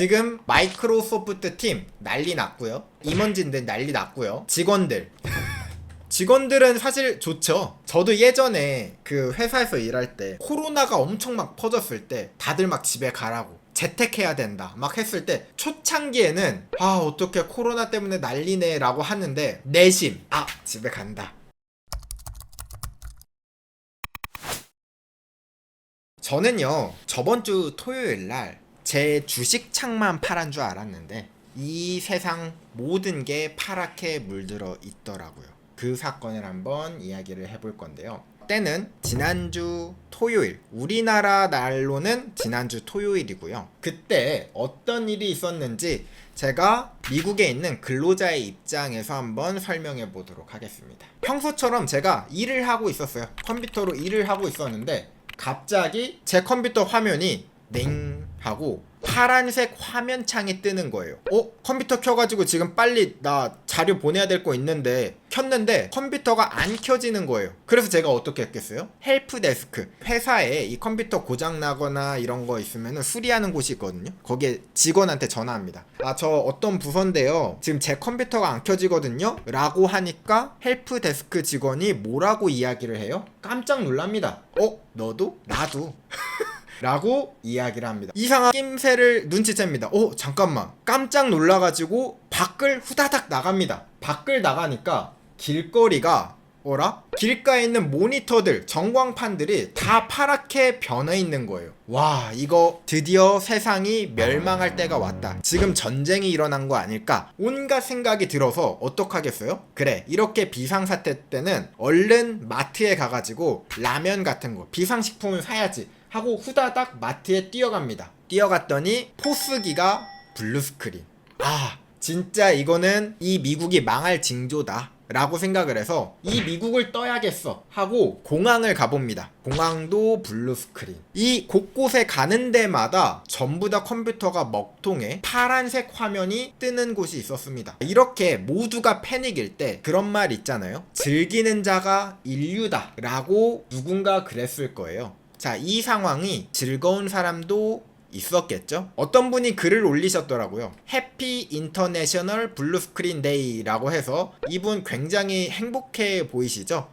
지금 마이크로소프트 팀 난리 났고요. 임원진들 난리 났고요. 직원들은 사실 좋죠. 저도 예전에 그 회사에서 일할 때 코로나가 엄청 막 퍼졌을 때 다들 막 집에 가라고, 재택해야 된다 막 했을 때 초창기에는 어떻게 코로나 때문에 난리네 라고 하는데 내심 집에 간다. 저는요, 저번 주 토요일 날 제 주식창만 파란 줄 알았는데 이 세상 모든 게 파랗게 물들어 있더라고요. 그 사건을 한번 이야기를 해볼 건데요. 때는 지난주 토요일, 우리나라 날로는 지난주 토요일이고요. 그때 어떤 일이 있었는지 제가 미국에 있는 근로자의 입장에서 한번 설명해 보도록 하겠습니다. 평소처럼 제가 일을 하고 있었어요. 컴퓨터로 일을 하고 있었는데 갑자기 제 컴퓨터 화면이 냉 하고 파란색 화면창이 뜨는 거예요. 컴퓨터 켜가지고 지금 빨리 나 자료 보내야 될 거 있는데 켰는데 컴퓨터가 안 켜지는 거예요. 그래서 제가 어떻게 했겠어요? 헬프데스크, 회사에 이 컴퓨터 고장 나거나 이런 거 있으면 수리하는 곳이 있거든요. 거기에 직원한테 전화합니다. 저 어떤 부서인데요, 지금 제 컴퓨터가 안 켜지거든요 라고 하니까 헬프데스크 직원이 뭐라고 이야기를 해요? 깜짝 놀랍니다. 너도? 나도 라고 이야기를 합니다. 이상한 낌새를 눈치챕니다. 잠깐만, 깜짝 놀라가지고 밖을 후다닥 나갑니다. 밖을 나가니까 길거리가 길가에 있는 모니터들, 전광판들이 다 파랗게 변해 있는 거예요. 와, 이거 드디어 세상이 멸망할 때가 왔다, 지금 전쟁이 일어난 거 아닐까, 온갖 생각이 들어서 어떡하겠어요? 그래, 이렇게 비상사태 때는 얼른 마트에 가가지고 라면 같은 거, 비상식품을 사야지 하고 후다닥 마트에 뛰어갑니다. 뛰어갔더니 포스기가 블루스크린. 진짜 이거는 이 미국이 망할 징조다 라고 생각을 해서 이 미국을 떠야겠어 하고 공항을 가봅니다. 공항도 블루스크린. 이 곳곳에 가는 데마다 전부 다 컴퓨터가 먹통에 파란색 화면이 뜨는 곳이 있었습니다. 이렇게 모두가 패닉일 때 그런 말 있잖아요. 즐기는 자가 인류다 라고 누군가 그랬을 거예요. 자, 이 상황이 즐거운 사람도 있었겠죠? 어떤 분이 글을 올리셨더라고요. 해피 인터내셔널 블루스크린 데이라고 해서 이분 굉장히 행복해 보이시죠?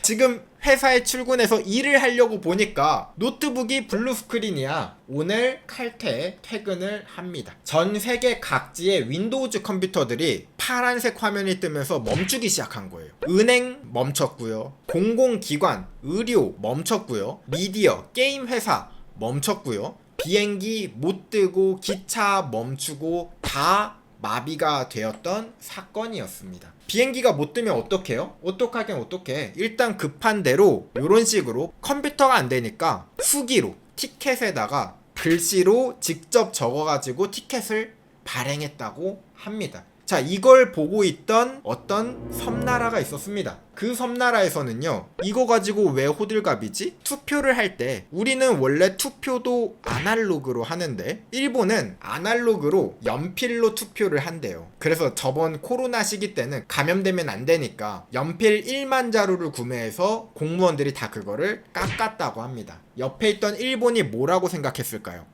지금 회사에 출근해서 일을 하려고 보니까 노트북이 블루스크린이야. 오늘 칼퇴 퇴근을 합니다. 전 세계 각지의 윈도우즈 컴퓨터들이 파란색 화면이 뜨면서 멈추기 시작한 거예요. 은행 멈췄고요, 공공기관, 의료 멈췄고요, 미디어, 게임 회사 멈췄고요, 비행기 못 뜨고 기차 멈추고 다 마비가 되었던 사건이었습니다. 비행기가 못 뜨면 어떡해요? 어떡하긴 어떡해. 일단 급한 대로 이런 식으로 컴퓨터가 안 되니까 수기로 티켓에다가 글씨로 직접 적어가지고 티켓을 발행했다고 합니다. 자, 이걸 보고 있던 어떤 섬나라가 있었습니다. 그 섬나라에서는요, 이거 가지고 왜 호들갑이지? 투표를 할 때 우리는 원래 투표도 아날로그로 하는데 일본은 아날로그로 연필로 투표를 한대요. 그래서 저번 코로나 시기 때는 감염되면 안 되니까 연필 1만 자루를 구매해서 공무원들이 다 그거를 깎았다고 합니다. 옆에 있던 일본이 뭐라고 생각했을까요?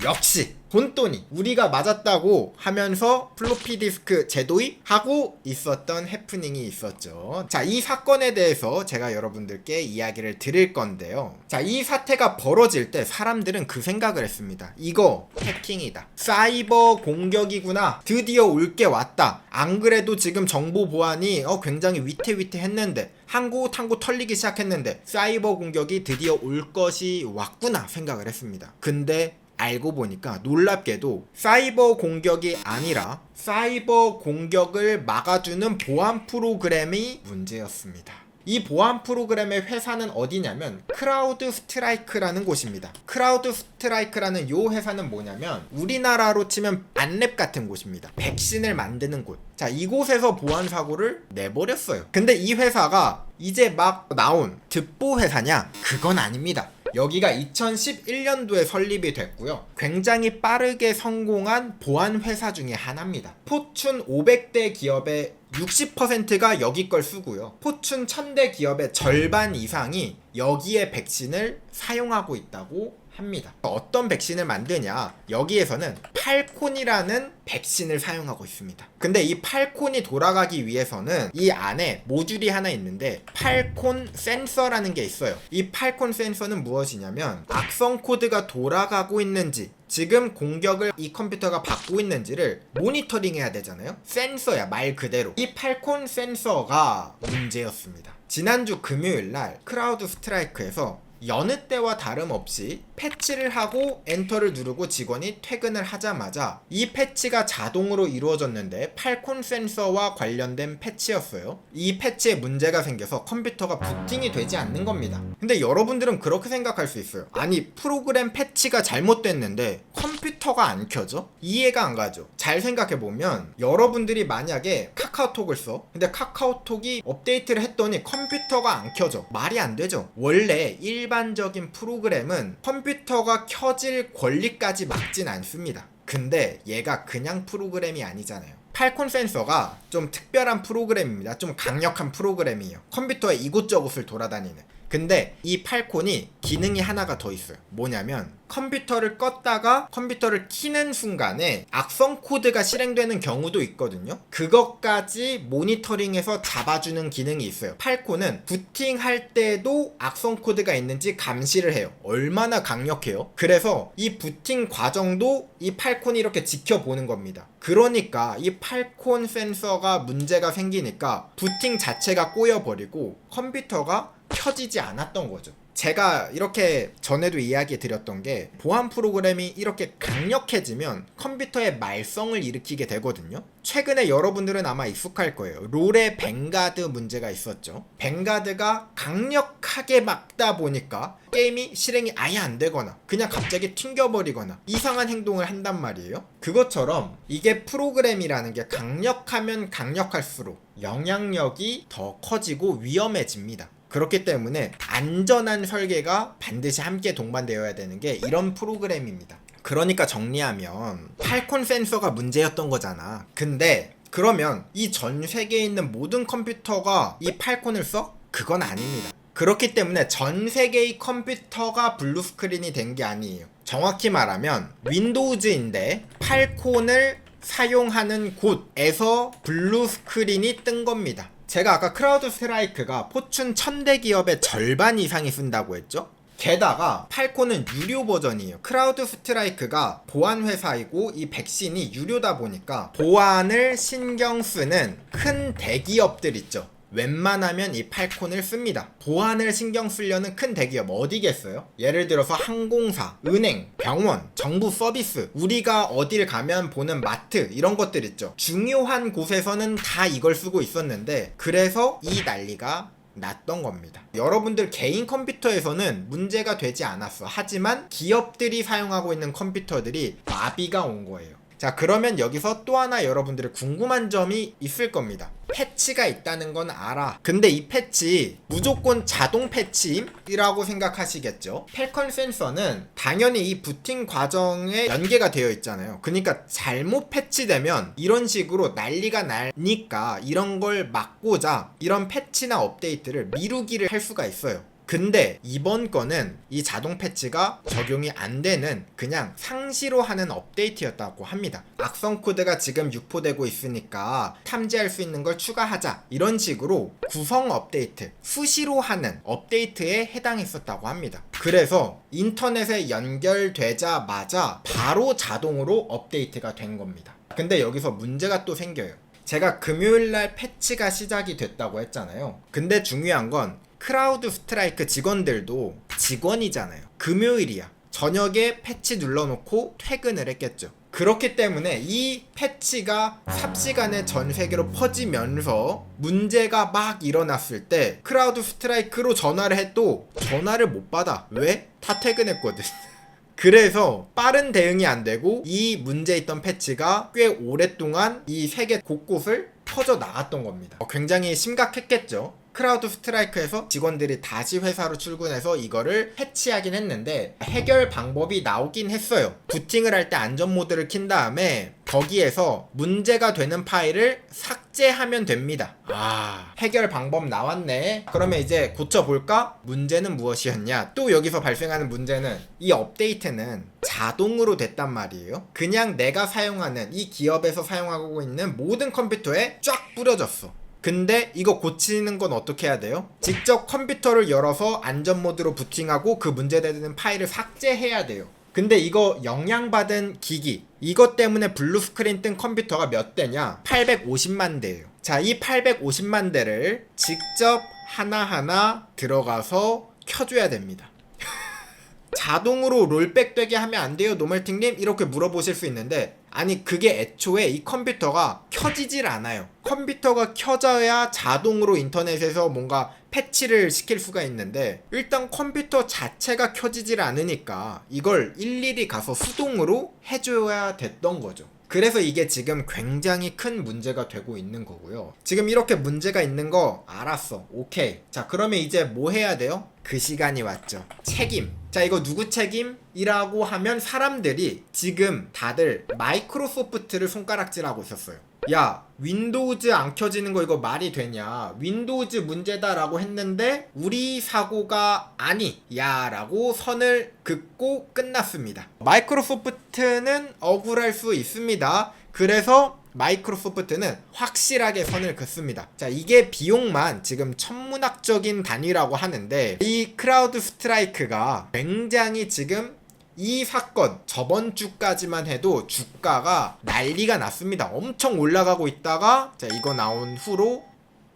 역시 혼돈이 우리가 맞았다고 하면서 플로피 디스크 재도입 하고 있었던 해프닝이 있었죠. 자, 이 사건에 대해서 제가 여러분들께 이야기를 드릴 건데요. 자, 이 사태가 벌어질 때 사람들은 그 생각을 했습니다. 이거 해킹이다, 사이버 공격이구나, 드디어 올 게 왔다. 안 그래도 지금 정보 보안이 굉장히 위태위태했는데, 한구 탕구 털리기 시작했는데 사이버 공격이 드디어 올 것이 왔구나 생각을 했습니다. 근데 알고 보니까 놀랍게도 사이버 공격이 아니라 사이버 공격을 막아주는 보안 프로그램이 문제였습니다. 이 보안 프로그램의 회사는 어디냐면 크라우드 스트라이크라는 곳입니다. 크라우드 스트라이크라는 요 회사는 뭐냐면 우리나라로 치면 안랩 같은 곳입니다. 백신을 만드는 곳. 자, 이곳에서 보안 사고를 내버렸어요. 근데 이 회사가 이제 막 나온 듣보 회사냐? 그건 아닙니다. 여기가 2011년도에 설립이 됐고요. 굉장히 빠르게 성공한 보안 회사 중에 하나입니다. 포춘 500대 기업의 60%가 여기 걸 쓰고요. 포춘 1000대 기업의 절반 이상이 여기에 백신을 사용하고 있다고 합니다. 어떤 백신을 만드냐, 여기에서는 팔콘이라는 백신을 사용하고 있습니다. 근데 이 팔콘이 돌아가기 위해서는 이 안에 모듈이 하나 있는데 팔콘 센서라는 게 있어요. 이 팔콘 센서는 무엇이냐면 악성 코드가 돌아가고 있는지, 지금 공격을 이 컴퓨터가 받고 있는지를 모니터링 해야 되잖아요. 센서야, 말 그대로. 이 팔콘 센서가 문제였습니다. 지난주 금요일날 크라우드 스트라이크에서 여느 때와 다름없이 패치를 하고 엔터를 누르고 직원이 퇴근을 하자마자 이 패치가 자동으로 이루어졌는데 팔콘 센서와 관련된 패치였어요. 이 패치에 문제가 생겨서 컴퓨터가 부팅이 되지 않는 겁니다. 근데 여러분들은 그렇게 생각할 수 있어요. 아니, 프로그램 패치가 잘못됐는데 컴퓨터가 안 켜져? 이해가 안 가죠. 잘 생각해보면 여러분들이 만약에 카카오톡을 써. 근데 카카오톡이 업데이트를 했더니 컴퓨터가 안 켜져. 말이 안 되죠. 원래 일반적인 프로그램은 컴퓨터가 켜질 권리까지 막진 않습니다. 근데 얘가 그냥 프로그램이 아니잖아요. 팔콘 센서가 좀 특별한 프로그램입니다. 좀 강력한 프로그램이에요. 컴퓨터에 이곳저곳을 돌아다니는. 근데 이 팔콘이 기능이 하나가 더 있어요. 뭐냐면 컴퓨터를 껐다가 컴퓨터를 켜는 순간에 악성 코드가 실행되는 경우도 있거든요. 그것까지 모니터링해서 잡아주는 기능이 있어요. 팔콘은 부팅할 때도 악성 코드가 있는지 감시를 해요. 얼마나 강력해요. 그래서 이 부팅 과정도 이 팔콘이 이렇게 지켜보는 겁니다. 그러니까 이 팔콘 센서가 문제가 생기니까 부팅 자체가 꼬여버리고 컴퓨터가 켜지지 않았던 거죠. 제가 이렇게 전에도 이야기 드렸던 게 보안 프로그램이 이렇게 강력해지면 컴퓨터의 말썽을 일으키게 되거든요. 최근에 여러분들은 아마 익숙할 거예요. 롤의 뱅가드 문제가 있었죠. 뱅가드가 강력하게 막다 보니까 게임이 실행이 아예 안 되거나 그냥 갑자기 튕겨버리거나 이상한 행동을 한단 말이에요. 그것처럼 이게 프로그램이라는 게 강력하면 강력할수록 영향력이 더 커지고 위험해집니다. 그렇기 때문에 안전한 설계가 반드시 함께 동반되어야 되는 게 이런 프로그램입니다. 그러니까 정리하면 팔콘 센서가 문제였던 거잖아. 근데 그러면 이 전 세계에 있는 모든 컴퓨터가 이 팔콘을 써? 그건 아닙니다. 그렇기 때문에 전 세계의 컴퓨터가 블루 스크린이 된 게 아니에요. 정확히 말하면 윈도우즈인데 팔콘을 사용하는 곳에서 블루 스크린이 뜬 겁니다. 제가 아까 크라우드 스트라이크가 포춘 1000대 기업의 절반 이상이 쓴다고 했죠? 게다가 팔콘은 유료 버전이에요. 크라우드 스트라이크가 보안 회사이고 이 백신이 유료다 보니까 보안을 신경 쓰는 큰 대기업들 있죠. 웬만하면 이 팔콘을 씁니다. 보안을 신경 쓰려는 큰 대기업 어디겠어요? 예를 들어서 항공사, 은행, 병원, 정부 서비스, 우리가 어딜 가면 보는 마트 이런 것들 있죠. 중요한 곳에서는 다 이걸 쓰고 있었는데 그래서 이 난리가 났던 겁니다. 여러분들 개인 컴퓨터에서는 문제가 되지 않았어. 하지만 기업들이 사용하고 있는 컴퓨터들이 마비가 온 거예요. 자, 그러면 여기서 또 하나 여러분들의 궁금한 점이 있을 겁니다. 패치가 있다는 건 알아. 근데 이 패치 무조건 자동 패치이라고 생각하시겠죠? 팔콘 센서는 당연히 이 부팅 과정에 연계가 되어 있잖아요. 그러니까 잘못 패치되면 이런 식으로 난리가 나니까 이런 걸 막고자 이런 패치나 업데이트를 미루기를 할 수가 있어요. 근데 이번 거는 이 자동 패치가 적용이 안 되는 그냥 상시로 하는 업데이트였다고 합니다. 악성 코드가 지금 유포되고 있으니까 탐지할 수 있는 걸 추가하자, 이런 식으로 구성 업데이트, 수시로 하는 업데이트에 해당했었다고 합니다. 그래서 인터넷에 연결되자마자 바로 자동으로 업데이트가 된 겁니다. 근데 여기서 문제가 또 생겨요. 제가 금요일날 패치가 시작이 됐다고 했잖아요. 근데 중요한 건 크라우드 스트라이크 직원들도 직원이잖아요. 금요일이야. 저녁에 패치 눌러놓고 퇴근을 했겠죠. 그렇기 때문에 이 패치가 삽시간에 전 세계로 퍼지면서 문제가 막 일어났을 때 크라우드 스트라이크로 전화를 해도 전화를 못 받아. 왜? 다 퇴근했거든. 그래서 빠른 대응이 안 되고 이 문제 있던 패치가 꽤 오랫동안 이 세계 곳곳을 퍼져 나갔던 겁니다. 굉장히 심각했겠죠. 크라우드 스트라이크에서 직원들이 다시 회사로 출근해서 이거를 패치하긴 했는데 해결 방법이 나오긴 했어요. 부팅을 할 때 안전 모드를 킨 다음에 거기에서 문제가 되는 파일을 삭제 삭제하면 됩니다. 해결 방법 나왔네. 그러면 이제 고쳐볼까? 문제는 무엇이었냐? 또 여기서 발생하는 문제는 이 업데이트는 자동으로 됐단 말이에요. 그냥 내가 사용하는 이 기업에서 사용하고 있는 모든 컴퓨터에 쫙 뿌려졌어. 근데 이거 고치는 건 어떻게 해야 돼요? 직접 컴퓨터를 열어서 안전 모드로 부팅하고 그 문제되는 파일을 삭제해야 돼요. 근데 이거 영향받은 기기, 이것 때문에 블루 스크린 뜬 컴퓨터가 몇 대냐? 850만 대예요. 자, 이 850만 대를 직접 하나하나 들어가서 켜줘야 됩니다. 자동으로 롤백 되게 하면 안 돼요, 노멀팅님? 이렇게 물어보실 수 있는데, 아니 그게 애초에 이 컴퓨터가 켜지질 않아요. 컴퓨터가 켜져야 자동으로 인터넷에서 뭔가 패치를 시킬 수가 있는데, 일단 컴퓨터 자체가 켜지질 않으니까 이걸 일일이 가서 수동으로 해줘야 됐던 거죠. 그래서 이게 지금 굉장히 큰 문제가 되고 있는 거고요. 지금 이렇게 문제가 있는 거 알았어. 오케이. 자, 그러면 이제 뭐 해야 돼요? 그 시간이 왔죠. 책임. 자, 이거 누구 책임이라고 하면 사람들이 지금 다들 마이크로소프트를 손가락질하고 있었어요. 야, 윈도우즈 안 켜지는 거 이거 말이 되냐? 윈도우즈 문제다라고 했는데 우리 사고가 아니야 라고 선을 긋고 끝났습니다. 마이크로소프트는 억울할 수 있습니다. 그래서 마이크로소프트는 확실하게 선을 긋습니다. 자, 이게 비용만 지금 천문학적인 단위라고 하는데, 이 크라우드 스트라이크가 굉장히 지금 이 사건 저번 주까지만 해도 주가가 난리가 났습니다. 엄청 올라가고 있다가 자, 이거 나온 후로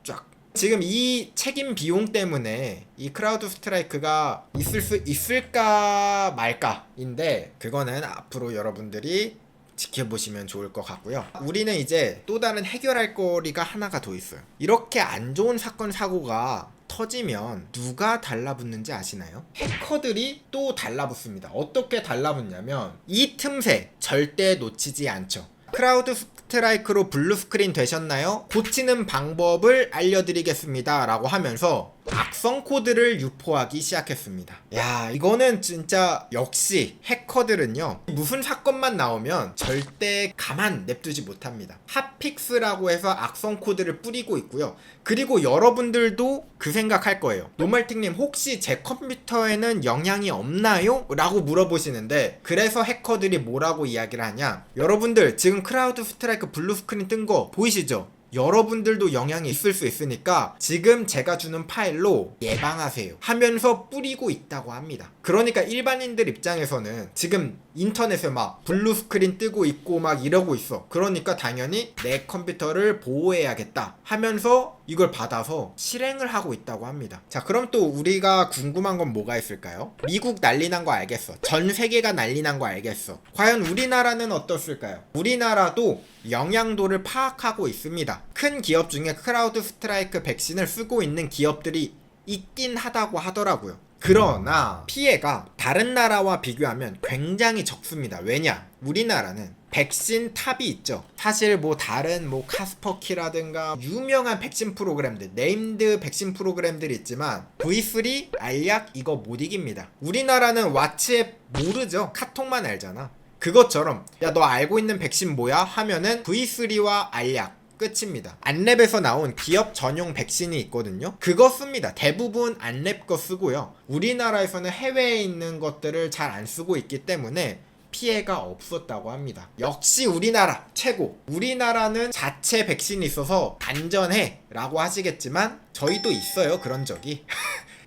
쫙. 지금 이 책임 비용 때문에 이 크라우드 스트라이크가 있을 수 있을까 말까인데, 그거는 앞으로 여러분들이 지켜보시면 좋을 것 같고요. 우리는 이제 또 다른 해결할 거리가 하나가 더 있어요. 이렇게 안 좋은 사건 사고가 터지면 누가 달라붙는지 아시나요? 해커들이 또 달라붙습니다. 어떻게 달라붙냐면 이 틈새 절대 놓치지 않죠. 크라우드 스트라이크로 블루 스크린 되셨나요? 고치는 방법을 알려드리겠습니다 라고 하면서 악성 코드를 유포하기 시작했습니다. 야, 이거는 진짜 역시 해커들은요, 무슨 사건만 나오면 절대 가만 냅두지 못합니다. 핫픽스라고 해서 악성 코드를 뿌리고 있고요. 그리고 여러분들도 그 생각할 거예요. 노멀팅님, 혹시 제 컴퓨터에는 영향이 없나요? 라고 물어보시는데, 그래서 해커들이 뭐라고 이야기를 하냐? 여러분들 지금 크라우드 스트라이크 블루 스크린 뜬 거 보이시죠? 여러분들도 영향이 있을 수 있으니까 지금 제가 주는 파일로 예방하세요 하면서 뿌리고 있다고 합니다. 그러니까 일반인들 입장에서는 지금 인터넷에 막 블루 스크린 뜨고 있고 막 이러고 있어. 그러니까 당연히 내 컴퓨터를 보호해야겠다 하면서 이걸 받아서 실행을 하고 있다고 합니다. 자, 그럼 또 우리가 궁금한 건 뭐가 있을까요? 미국 난리 난 거 알겠어. 전 세계가 난리 난 거 알겠어. 과연 우리나라는 어떻을까요? 우리나라도 영향도를 파악하고 있습니다. 큰 기업 중에 크라우드 스트라이크 백신을 쓰고 있는 기업들이 있긴 하다고 하더라고요. 그러나 피해가 다른 나라와 비교하면 굉장히 적습니다. 왜냐? 우리나라는 백신 탑이 있죠. 사실 뭐 다른 뭐 카스퍼키라든가 유명한 백신 프로그램들, 네임드 백신 프로그램들이 있지만 V3, 알약 이거 못 이깁니다. 우리나라는 왓츠앱 모르죠. 카톡만 알잖아. 그것처럼 야, 너 알고 있는 백신 뭐야? 하면은 V3와 알약 끝입니다. 안랩에서 나온 기업 전용 백신이 있거든요. 그거 씁니다. 대부분 안랩 거 쓰고요. 우리나라에서는 해외에 있는 것들을 잘 안 쓰고 있기 때문에 피해가 없었다고 합니다. 역시 우리나라 최고. 우리나라는 자체 백신이 있어서 안전해 라고 하시겠지만 저희도 있어요, 그런 적이.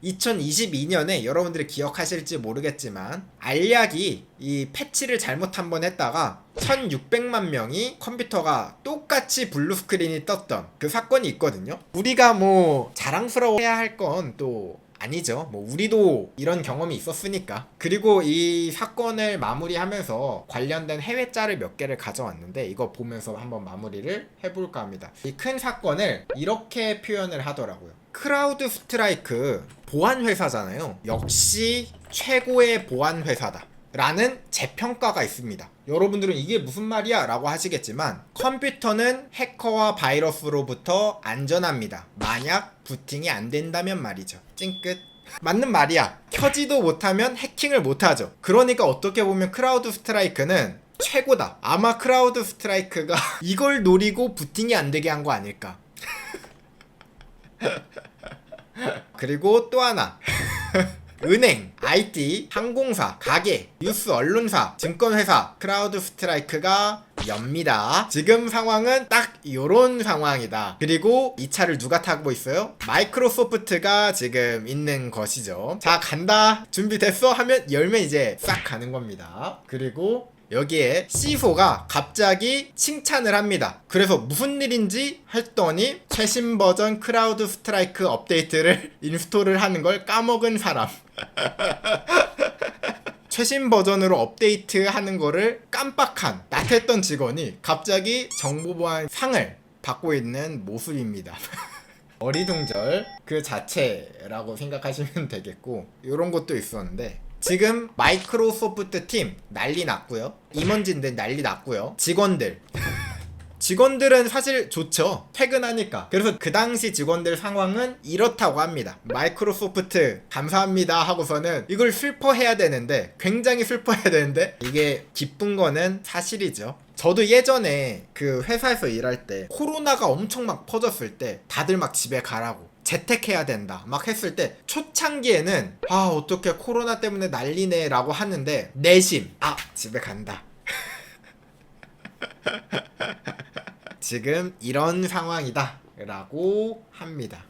2022년에 여러분들이 기억하실지 모르겠지만 알약이 이 패치를 잘못 한번 했다가 1600만 명이 컴퓨터가 똑같이 블루 스크린이 떴던 그 사건이 있거든요. 우리가 뭐 자랑스러워해야 할 건 또 아니죠. 뭐 우리도 이런 경험이 있었으니까. 그리고 이 사건을 마무리하면서 관련된 해외 짤을 몇 개를 가져왔는데 이거 보면서 한번 마무리를 해볼까 합니다. 이 큰 사건을 이렇게 표현을 하더라고요. 크라우드 스트라이크 보안 회사잖아요. 역시 최고의 보안 회사다 라는 재평가가 있습니다. 여러분들은 이게 무슨 말이야? 라고 하시겠지만 컴퓨터는 해커와 바이러스로부터 안전합니다. 만약 부팅이 안 된다면 말이죠. 찡끗. 맞는 말이야. 켜지도 못하면 해킹을 못하죠. 그러니까 어떻게 보면 크라우드 스트라이크는 최고다. 아마 크라우드 스트라이크가 이걸 노리고 부팅이 안 되게 한 거 아닐까. 그리고 또 하나. 은행, IT, 항공사, 가게, 뉴스 언론사, 증권회사, 크라우드 스트라이크가 엽니다. 지금 상황은 딱 요런 상황이다. 그리고 이 차를 누가 타고 있어요? 마이크로소프트가 지금 있는 것이죠. 자, 간다. 준비됐어? 하면 열면 이제 싹 가는 겁니다. 그리고 여기에 CFO가 갑자기 칭찬을 합니다. 그래서 무슨 일인지 했더니 최신 버전 크라우드 스트라이크 업데이트를 인스톨을 하는 걸 까먹은 사람. 최신 버전으로 업데이트하는 거를 깜빡한 나태했던 직원이 갑자기 정보보안 상을 받고 있는 모습입니다. 어리둥절 그 자체라고 생각하시면 되겠고, 이런 것도 있었는데 지금 마이크로소프트 팀 난리 났고요. 임원진들 난리 났고요. 직원들은 사실 좋죠. 퇴근하니까. 그래서 그 당시 직원들 상황은 이렇다고 합니다. 마이크로소프트 감사합니다 하고서는 이걸 슬퍼해야 되는데, 굉장히 슬퍼해야 되는데, 이게 기쁜 거는 사실이죠. 저도 예전에 그 회사에서 일할 때 코로나가 엄청 막 퍼졌을 때 다들 막 집에 가라고, 재택해야 된다 막 했을 때 초창기에는 어떡해 코로나 때문에 난리네 라고 하는데, 내심 집에 간다. 지금 이런 상황이다 라고 합니다.